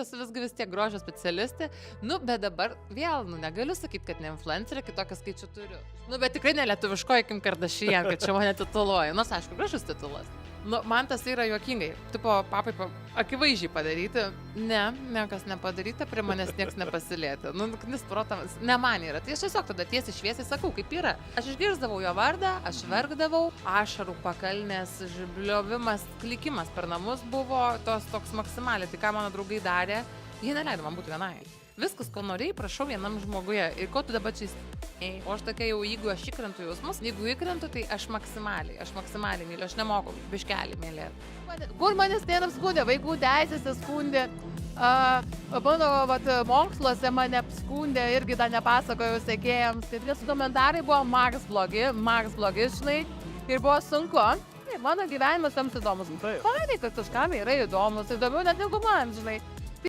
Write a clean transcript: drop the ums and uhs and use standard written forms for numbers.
esu visgi vis tiek grožio specialistė, bet dabar vėl, negaliu sakyti, kad ne influencerė, kitokį skaičių turiu. Bet tikrai ne lietuviškoji Kim Kardashian, kad čia mane tituluoja. Nors, aišku, gražus titulas. Man tas yra juokingai. Tipo, papai akivaizdžiai padaryti. Niekas nepadaryta, prie manęs niekas nepasilėti. Nisprotamas, ne man yra. Tai aš tiesiog tada tiesiai šviesiai sakau, kaip yra. Aš išgirsdavau jo vardą, aš verkdavau, ašarų pakalnės, žbliovimas, klikimas per namus buvo toks maksimaliai. Tai ką mano draugai darė, jie neleido man būti vienai. Viskas, ko norėjai, prašau vienam žmoguje. Ir ko tu dabar čia įsitėjai? O aš tokia jau, jeigu aš įkrentu jausmus, jeigu įkrentu, tai aš maksimaliai myliu, aš nemoku biškelį mylėti. Kur manęs nėra skundė, vaikų teisėse skundė, mano moksluose mane skundė, irgi tą nepasakoju sekėjams. Tai tie komentarai buvo maks blogi, žinai, ir buvo sunku. Mano gyvenimas jiems įdomus. Pavyzdžiui, kad kažkam yra įdomus, įdomiau net negu man, žinai.